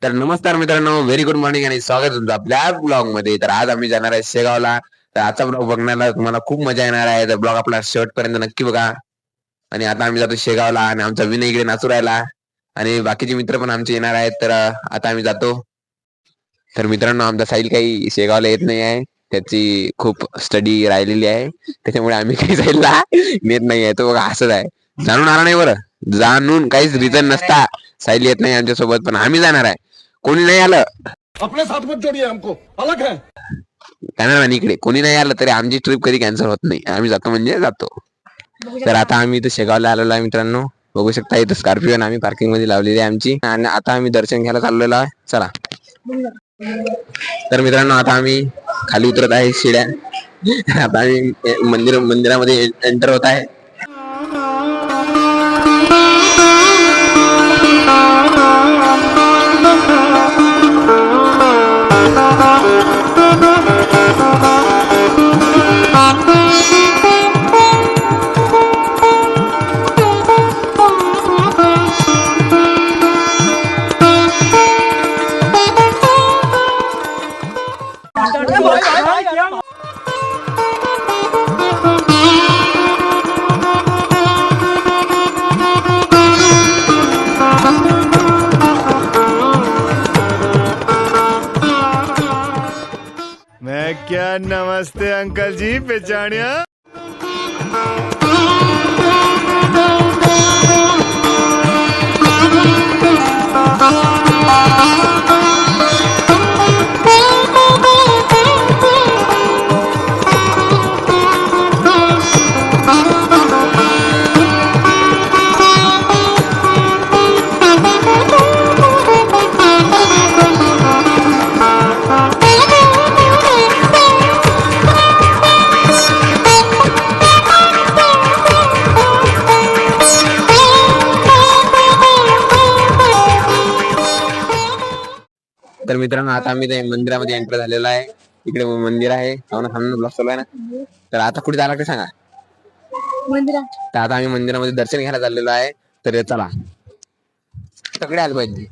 तर नमस्कार मित्रांनो, व्हेरी गुड मॉर्निंग आणि स्वागत तुमचं आपल्या ब्लॉग मध्ये. तर आज आम्ही जाणार आहे शेगावला. तर आजचा ब्लॉग बघण्याला तुम्हाला खूप मजा येणार आहे. तर ब्लॉग आपला शेवट पर्यंत नक्की बघा. आणि आता आम्ही जातो शेगावला आणि आमचा विनय इकडे नाचू राहिला आणि बाकीचे मित्र पण आमचे येणार आहेत. तर आता आम्ही जातो. तर मित्रांनो, आमचा साहिल काही शेगावला येत नाही आहे. त्याची खूप स्टडी राहिलेली आहे, त्याच्यामुळे आम्ही काही साहिलला नेत नाही आहे. तो बघा हसत आहे. जाणून आला नाही बरं, जाणून काहीच रिझन नसता साहिल येत नाही आमच्या सोबत, पण आम्ही जाणार आहे. कोणी नाही आलं अपने साथ मत जोड़िए, हमको अलग है. कॅमेरामॅन इकडे कोणी नाही आलं तरी आमची ट्रिप कधी कॅन्सल होत नाही. आम्ही जातो म्हणजे जातो. तर आता आम्ही इथं शेगावला आलेलो आहे मित्रांनो. बघू शकता इथं स्कॉर्पिओ आम्ही पार्किंग मध्ये लावलेली आहे आमची. आणि आता आम्ही दर्शन घ्यायला चाललेलो आहे. चला. तर मित्रांनो, आता आम्ही खाली उतरत आहे शिड्या. आता आम्ही मंदिरामध्ये एंटर होत आहे. मैं क्या नमस्ते अंकल जी पहचानिया. तर मित्रांनो, आता आम्ही ते मंदिरामध्ये एंटर झालेलो आहे. इकडे मंदिर आहे. ब्लॉग चालू आहे ना. तर आता कुठे जायला ते सांगा. तर आता आम्ही मंदिरामध्ये दर्शन घ्यायला चाललेलो आहे. तर चला, सगळे आले पाहिजे.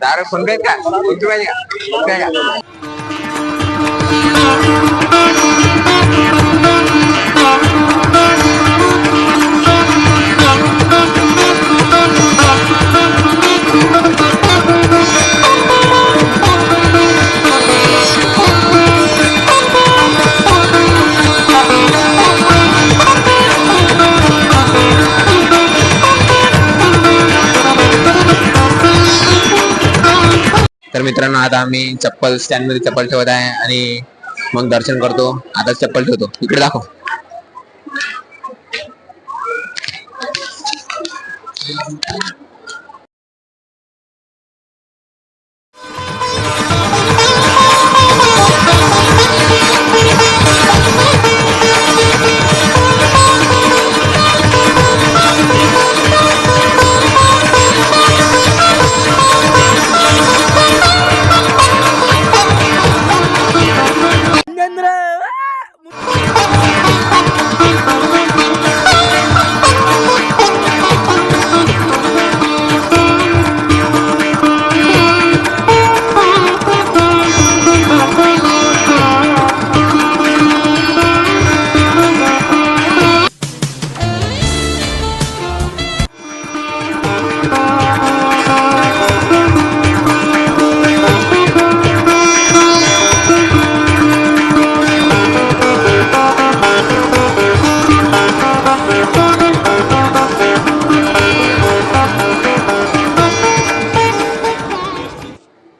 दारू फोन पे का किती पाहिजे का. तर मित्रांनो, आता आम्ही चप्पल स्टँड मध्ये चप्पल ठेवत आहे आणि मग दर्शन करतो. आता चप्पल ठेवतो. इकडे दाखव.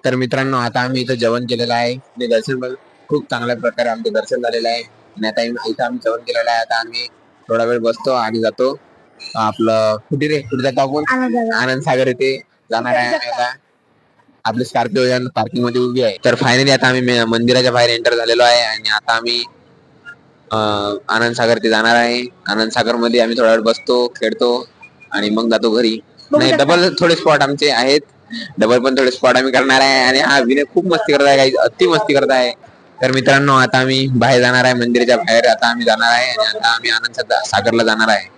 तर मित्रांनो आता आम्ही इथं जेवण केलेलं आहे आणि दर्शन पण खूप चांगल्या प्रकारे आमचं दर्शन झालेलं आहे आणि आता इथं आम्ही जेवण केलेलं आहे. आता आम्ही थोडा वेळ बसतो आणि जातो आपलं कुठे जातो आपण आनंद सागर येथे जाणार आहे. आता आपली स्कॉर्पिओ या पार्किंग मध्ये उभी आहे. तर फायनली आता आम्ही मंदिराच्या बाहेर एंटर झालेलो आहे आणि आता आम्ही आनंद सागर ते जाणार आहे. आनंद सागर मध्ये आम्ही थोडा वेळ बसतो, खेळतो आणि मग जातो घरी. नाही, डबल थोडे स्पॉट आमचे आहेत, डबल पण थोडे स्पॉट आम्ही करणार आहे. आणि हा विनय खूप मस्ती करत आहे, काही अति मस्ती करत आहे. तर मित्रांनो आता आम्ही बाहेर जाणार आहे, मंदिराच्या बाहेर आता आम्ही जाणार आहे आणि आता आम्ही आनंद सागरला जाणार आहे.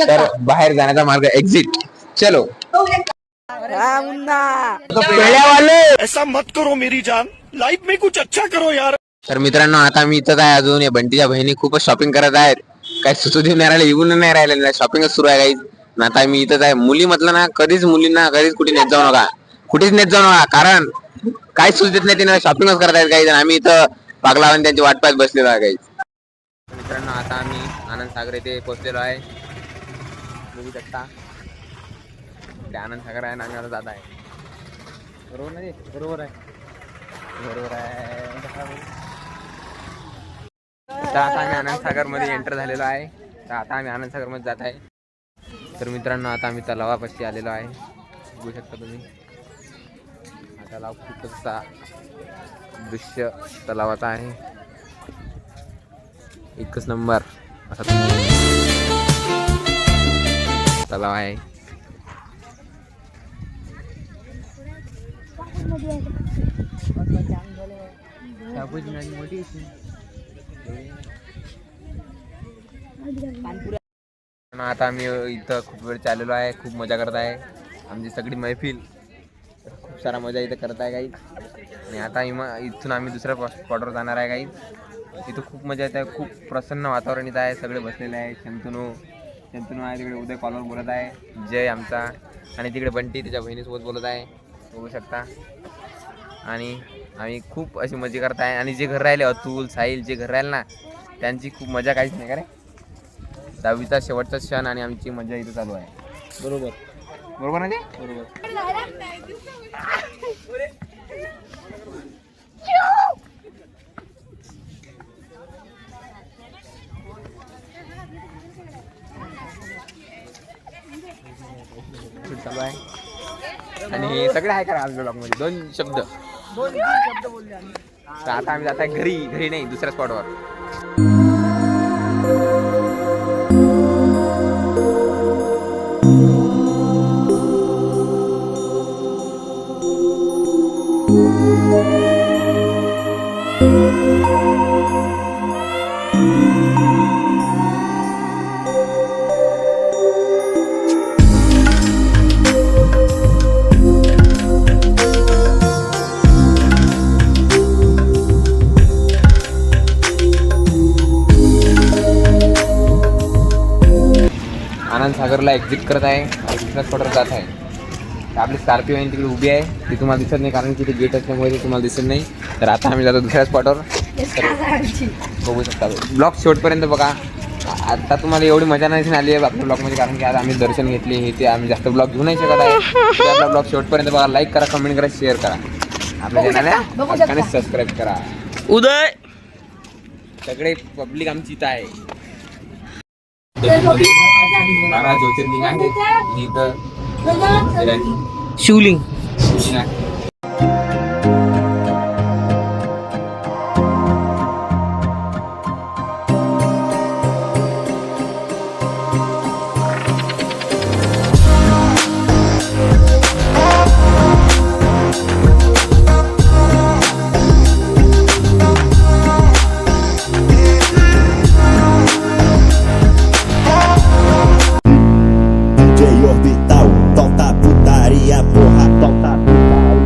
तर बाहेर जाण्याचा मार्ग एक्झिट. चलो ऐसा मत करो मेरी जान, लाइफ में कुछ अच्छा करो यार. तर मित्रांनो आता मी इथंच आहे अजून. या बंटीच्या बहिणी खूपच शॉपिंग करत आहेत, काय सुचू देऊन नाही राहिले, येऊन नाही राहिले, शॉपिंगच सुरू आहे काही. आता मी इथंच आहे. मुली म्हटलं ना, कधीच मुलींना कधीच कुठे नेत जाऊ नका, कुठेच नेत जाऊ नका, कारण काही सुच देत नाही, तिने शॉपिंगच करत आहेत काही जण. आम्ही इथं पागला आणि त्यांची वाट पाहत बसलेलो आहे काही. मित्रांनो आता आम्ही आनंद सागर येथे पोहोचलेलो आहे, बघू शकता. आनंद सागर आहे आणि आम्ही आता जात आहे. बरोबर नाही? बरोबर आहे, बरोबर आहे. तर आता आम्ही आनंद सागर मध्ये एंटर झालेलो आहे. तर आता आम्ही आनंद सागर मध्ये जात आहे. तर मित्रांनो आता आम्ही तलावापाशी आलेलो आहे, बघू शकता तुम्ही. हा तलाव खूपच असा दृश्य तलावाचा आहे, एकच नंबर असा तलाव आहे. आता आम्ही इथं खूप वेळ चाललेलो आहे, खूप मजा करत आहे आमची सगळी मैफिल. खूप सारा मजा इथं करत आहे काही. आणि आता इथून आम्ही दुसऱ्या स्पॉटवर जाणार आहे काही. इथं खूप मजा येत आहे, खूप प्रसन्न वातावरण इथं आहे, सगळे बसलेले आहे. शंतनू आहे तिकडे, उदय कॉलवर बोलत आहे, जय आमचा, आणि तिकडे बंटी त्याच्या बहिणीसोबत बोलत आहे, बघू शकता. आणि आम्ही खूप अशी मजा करत आहे. आणि जे घर राहिले अतुल साहिल, जे घर राहिले ना, त्यांची खूप मजा काहीच नाही का रे. 10वीचा शेवटचा क्षण आणि आमची मजा इथे चालू आहे. बरोबर बरोबर ना ते? बरोबर. चालू आहे आणि सगळे आहे करा आज ब्लॉग मध्ये. दोन शब्द बोलले. तर आता आम्ही जात आहे घरी नाही, दुसऱ्या स्पॉटवर. आनंद सागरला एक्झिट करत आहे आणि दुसऱ्या स्पॉटवर जात आहे. आपली स्कॉर्पिओ आहे तिकडे उभी आहे, ती तुम्हाला दिसत नाही कारण की ते गेट असल्यामुळे ते तुम्हाला दिसत नाही. तर आता आम्ही जातो दुसऱ्या स्पॉटवर. बघू शकता ब्लॉग शेवटपर्यंत बघा. आता तुम्हाला एवढी मजा नाही आली आहे आपल्या ब्लॉगमध्ये, कारण की आज आम्ही दर्शन घेतले हे ते. आम्ही जास्त ब्लॉग घेऊ नाही शकत आहे. आपला ब्लॉग शेवटपर्यंत बघा, लाईक करा, कमेंट करा, शेअर करा, आपल्या चॅनलला सबस्क्राईब करा. उदय सगळे पब्लिक आमची इथं आहे. 12 ज्योतिर्लिंग आहे इथं. शिवलिंग आहे. DJ Orbital, solta putaria, porra, solta putaria.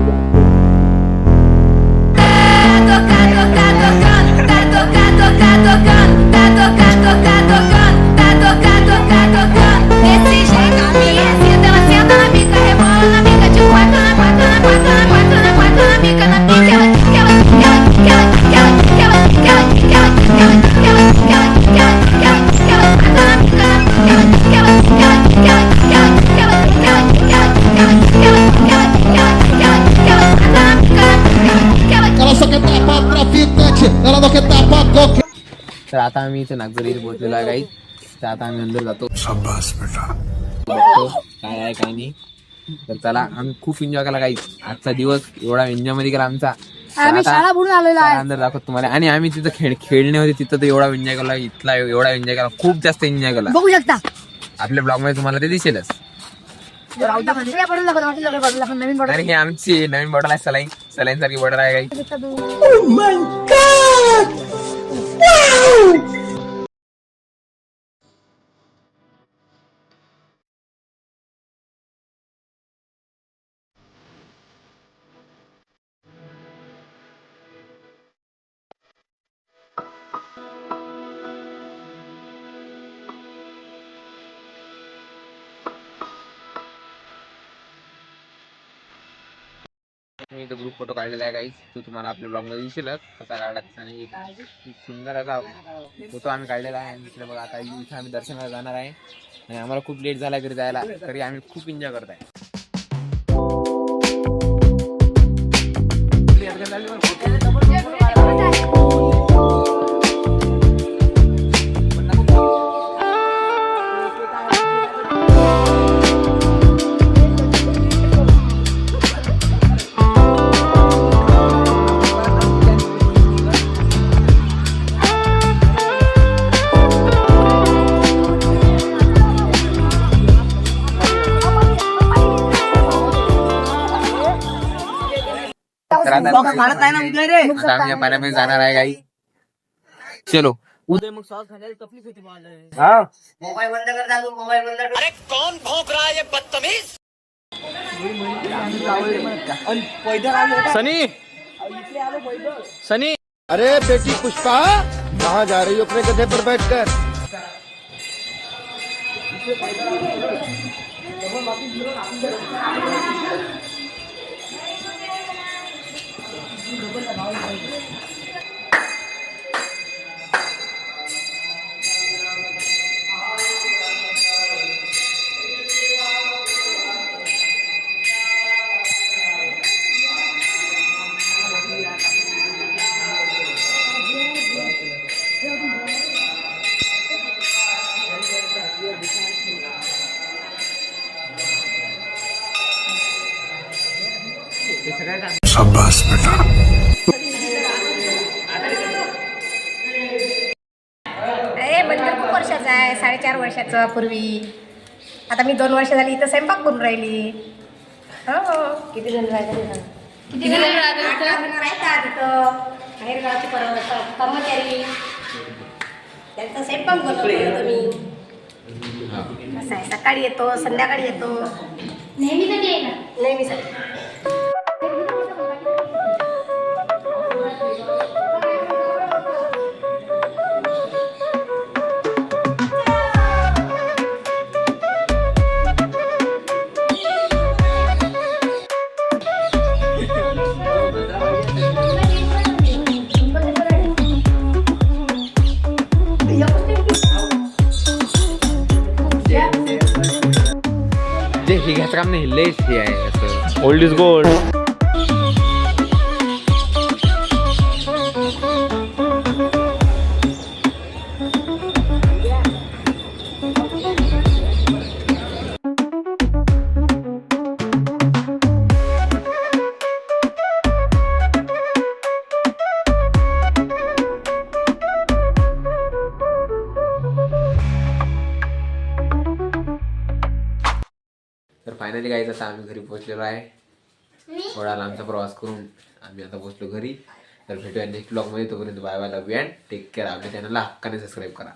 आता आम्ही इथे नागझरी पोहोचलेलो आहे काही. तर आता आम्ही अंदर जातो, बघतो काय आहे काय नाही. तर चला, आम्ही खूप एन्जॉय केला काही. आजचा दिवस एवढा एन्जॉय मध्ये गेला आमचा. आम्ही शाळा बुडून आलेलो आहे. अंदर दाखवतो तुम्हाला. आणि आम्ही तिथं खेळणे होते तिथं, तर एवढा एन्जॉय केला, इथला एवढा एन्जॉय केला, खूप जास्त एन्जॉय केला. बघू शकता. आपल्या ब्लॉग मध्ये तुम्हाला ते दिसेलच. नवीन आणि ही आमची नवीन बॉटल आहे, सलाईन सारखी बॉटल आहे काही. मी इथं ग्रुप फोटो काढलेला आहे काही, तो तुम्हाला आपल्या ब्लॉग मध्ये दिसेलच कसा काढायचा. आणि एक सुंदर असा फोटो आम्ही काढलेला आहे. आणि दुसरं बघा, आता इथे आम्ही दर्शनाला जाणार आहे. आणि आम्हाला खूप लेट झाला घरी जायला, तरी आम्ही खूप एन्जॉय करत आहे. तर आता आम्ही या पाण्यामध्ये जाणार आहे काही. चलो. उदय मग सॉस खाण्याची तकलीफ होती मला. मोबाईल बंद कर दादू, मोबाईल बंद कर. अरे कौन भौंक रहा है ये बदतमीज? सनी सनी अरे बेटी पुष्पा, कहाँ जा रही हो अपने गधे पर बैठकर? शाबाश बेटा. अरे मंदिर खूप वर्षाचं आहे, 4.5 वर्षाचं पूर्वी. आता मी 2 वर्ष झाली इथं स्वयंपाक करून राहिली. हो. किती जण राहतात तिथं? बाहेरगावचे कर्मचारी, त्यांचा स्वयंपाक बनवतो मी. असं आहे, सकाळी येतो, संध्याकाळी येतो. नेहमीसाठी आहे का? नेहमीसाठी. जे हे घ्यायचं काम नाही, लेस हे आहे असं. Old is gold. तर फायनली गाईज आता आम्ही घरी पोहोचलेलो आहे. थोडा लांबचा प्रवास करून आम्ही आता पोहोचलो घरी. तर भेटूया नेक्स्ट ब्लॉग मध्ये. तोपर्यंत bye bye, love you and take care. आपल्या चॅनलला हक्काने सबस्क्राईब करा.